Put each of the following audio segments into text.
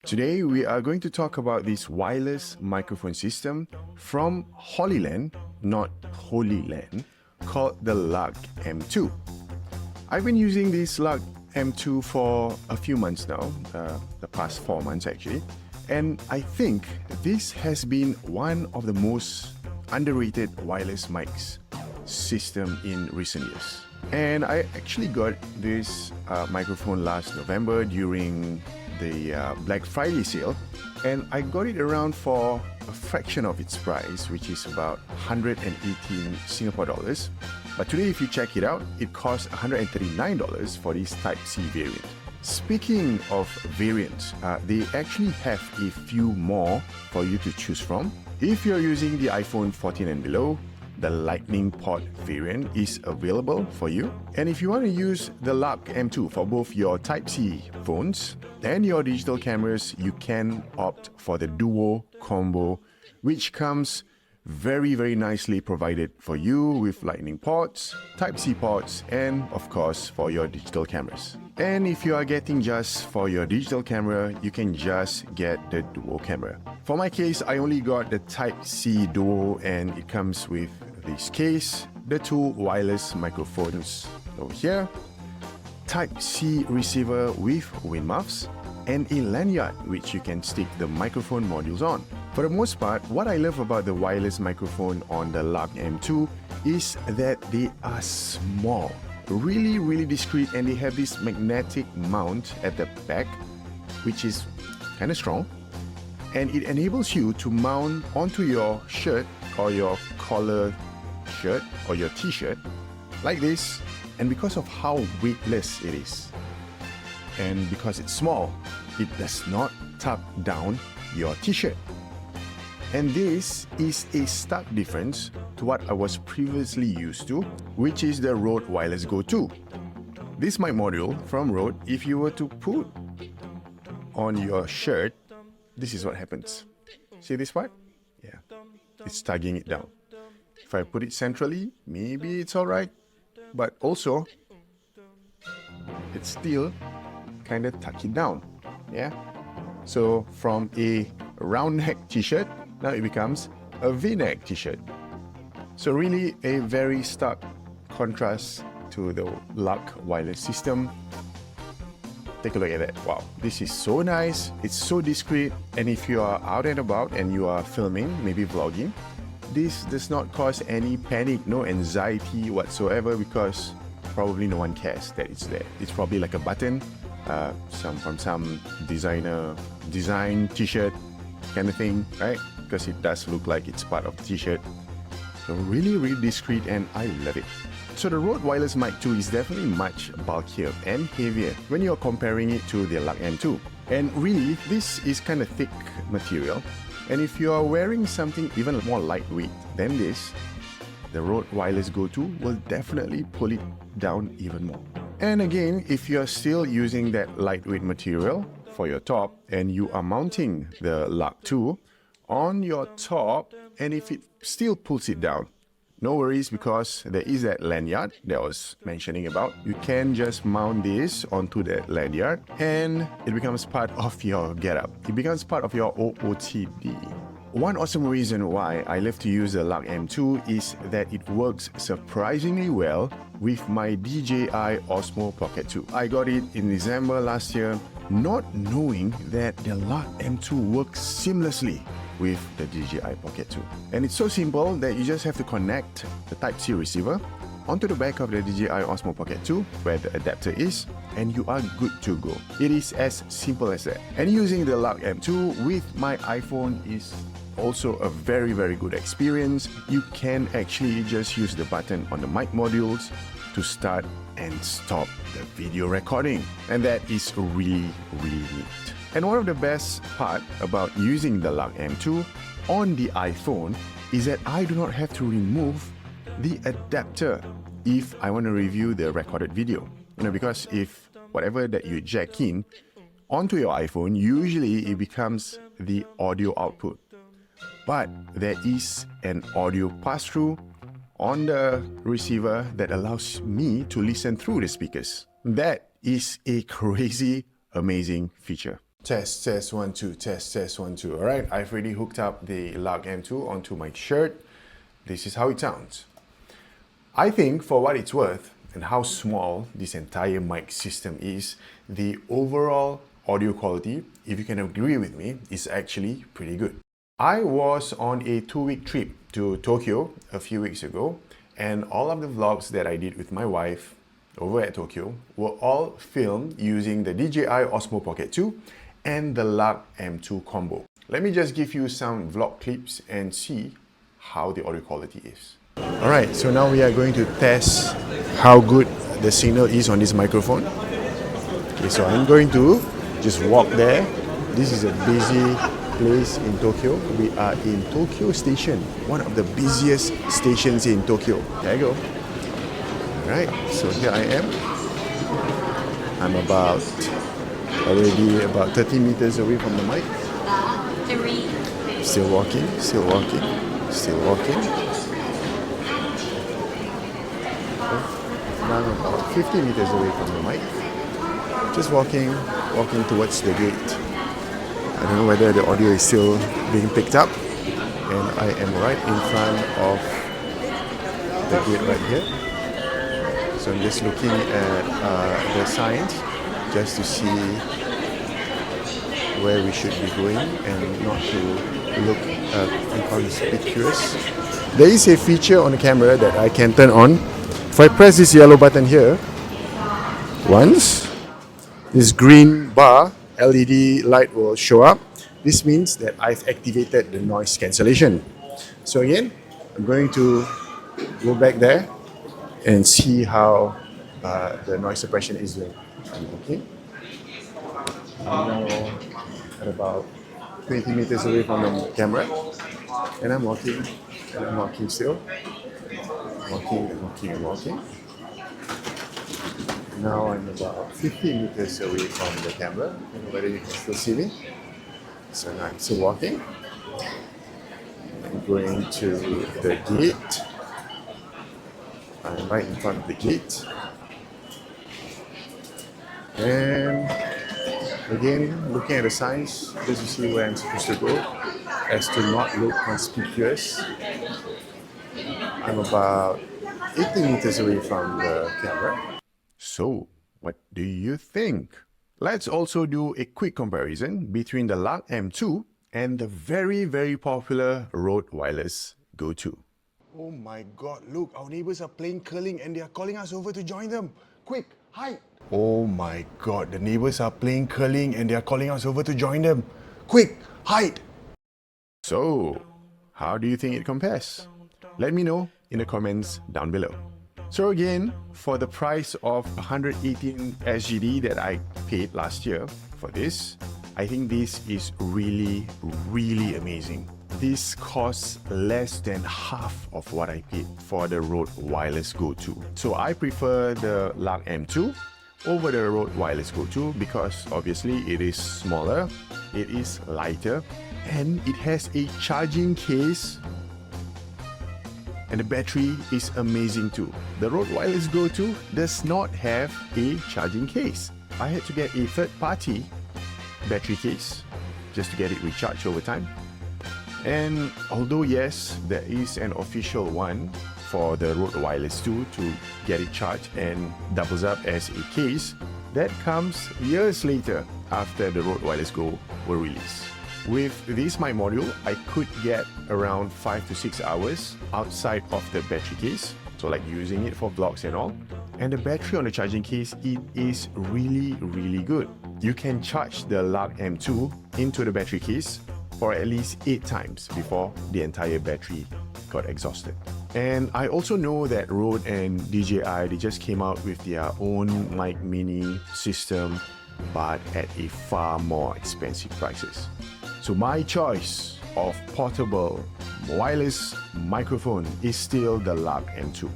Today we are going to talk about this wireless microphone system from Hollyland, not Holy Land, called the Lark M2. I've been using this Lark M2 for a few months now, the past 4 months actually, and I think this has been one of the most underrated wireless mics system in recent years. And I actually got this microphone last November during the Black Friday sale, and I got it around for a fraction of its price, which is about 118 Singapore dollars. But today, if you check it out, it costs $139 for this Type-C variant. Speaking of variants, they actually have a few more for you to choose from. If you're using the iPhone 14 and below, the Lightning port variant is available for you. And if you want to use the Lark M2 for both your Type-C phones and your digital cameras, you can opt for the Duo combo, which comes very nicely provided for you with Lightning ports, Type-C ports, and of course for your digital cameras. And if you are getting just for your digital camera, you can just get the Duo camera. For my case, I only got the Type-C Duo, and it comes with this case, the two wireless microphones over here, Type-C receiver with wind muffs, and a lanyard which you can stick the microphone modules on. For the most part, what I love about the wireless microphone on the Lark M2 is that they are small, really discreet, and they have this magnetic mount at the back, which is kind of strong, and it enables you to mount onto your shirt or your collar shirt or your t-shirt like this. And because of how weightless it is, and because it's small, it does not tuck down your t-shirt. And this is a stark difference to what I was previously used to, which is the Rode Wireless Go 2. This mic module from Rode, if you were to put on your shirt, this is what happens. See this part? Yeah, it's tugging it down. If I put it centrally, maybe it's alright, but also it's still kind of tuck it down. Yeah, so from a round neck t-shirt, now it becomes a V-neck t-shirt. So really a very stark contrast to the Lark wireless system. Take a look at that. Wow, this is so nice, it's so discreet, and if you are out and about and you are filming, maybe vlogging, this does not cause any panic, no anxiety whatsoever, because probably no one cares that it's there. It's probably like a button, from some design t-shirt kind of thing, right? Because it does look like it's part of the t-shirt. So really discreet, and I love it. So the Rode Wireless Mic 2 is definitely much bulkier and heavier when you're comparing it to the Lark M2. And really, this is kind of thick material. And if you are wearing something even more lightweight than this, the Rode Wireless Go 2 will definitely pull it down even more. And again, if you're still using that lightweight material for your top and you are mounting the Lark 2 on your top, and if it still pulls it down, no worries, because there is that lanyard that I was mentioning about. You can just mount this onto that lanyard and it becomes part of your getup. It becomes part of your OOTD. One awesome reason why I love to use the Lark M2 is that it works surprisingly well with my DJI Osmo Pocket 2. I got it in December last year, not knowing that the Lark M2 works seamlessly with the DJI Pocket 2. And it's so simple that you just have to connect the Type-C receiver onto the back of the DJI Osmo Pocket 2 where the adapter is, and you are good to go. It is as simple as that. And using the Lark M2 with my iPhone is also a very good experience. You can actually just use the button on the mic modules to start and stop the video recording, and that is really neat. And one of the best part about using the Lark M2 on the iPhone is that I do not have to remove the adapter if I want to review the recorded video. Because if whatever that you jack in onto your iPhone, usually it becomes the audio output. But there is an audio pass-through on the receiver that allows me to listen through the speakers. That is a crazy, amazing feature. Test, test, 1, 2, test, test, 1, 2. All right, I've already hooked up the Lark M2 onto my shirt. This is how it sounds. I think for what it's worth and how small this entire mic system is, the overall audio quality, if you can agree with me, is actually pretty good. I was on a 2-week trip to Tokyo a few weeks ago, and all of the vlogs that I did with my wife over at Tokyo were all filmed using the DJI Osmo Pocket 2 and the Lark M2 combo. Let me just give you some vlog clips and see how the audio quality is. Alright, so now we are going to test how good the signal is on this microphone. Okay, so I'm going to just walk there. This is a busy place in Tokyo. We are in Tokyo Station, one of the busiest stations in Tokyo. There I go. Alright, so here I am. I'm already about 30 meters away from the mic. Still walking, still walking, still walking. Now I'm about 50 meters away from the mic. Just walking towards the gate. I don't know whether the audio is still being picked up. And I am right in front of the gate right here. So I'm just looking at the signs just to see where we should be going and not to look inconspicuous. There is a feature on the camera that I can turn on. If I press this yellow button here, once, this green bar LED light will show up. This means that I've activated the noise cancellation. So again, I'm going to go back there and see how the noise suppression is doing. Okay. I'm now at about 20 meters away from the camera, and I'm walking still. Walking. Now I'm about 50 meters away from the camera. I don't know whether you can still see me. So now I'm still walking. I'm going to the gate. I'm right in front of the gate. And again, looking at the signs, just to see where I'm supposed to go, as to not look conspicuous. I'm about 80 meters away from the camera. So, what do you think? Let's also do a quick comparison between the Lark M2 and the very, very popular Rode Wireless Go 2. Oh my God, look, our neighbors are playing curling and they are calling us over to join them. Quick, hide! Oh my God, the neighbors are playing curling and they are calling us over to join them. Quick, hide! So, how do you think it compares? Let me know in the comments down below. So again, for the price of 118 SGD that I paid last year for this, I think this is really, really amazing. This costs less than half of what I paid for the Rode Wireless Go 2. So I prefer the Lark M2 over the Rode Wireless Go 2 because obviously it is smaller, it is lighter, and it has a charging case, and the battery is amazing too. The Rode Wireless Go 2 does not have a charging case. I had to get a third-party battery case just to get it recharged over time. And although yes, there is an official one for the Rode Wireless 2 to get it charged and doubles up as a case, that comes years later after the Rode Wireless Go were released. With this mic module, I could get around 5 to 6 hours outside of the battery case, so like using it for vlogs and all. And the battery on the charging case, it is really, really good. You can charge the Lark M2 into the battery case for at least 8 times before the entire battery got exhausted. And I also know that Rode and DJI, they just came out with their own mic mini system, but at a far more expensive prices. So my choice of portable wireless microphone is still the Lark M2.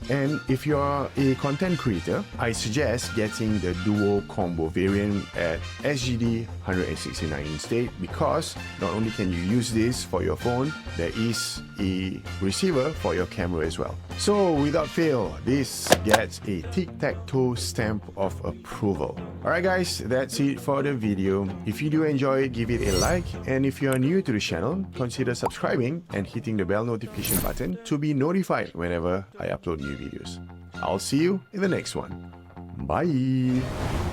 And if you're a content creator, I suggest getting the Duo Combo variant at SGD 169 instead, because not only can you use this for your phone, there is a receiver for your camera as well. So without fail, this gets a Tic Tech Toe stamp of approval. Alright guys, that's it for the video. If you do enjoy it, give it a like, and if you are new to the channel, consider subscribing and hitting the bell notification button to be notified whenever I upload new videos. I'll see you in the next one. Bye!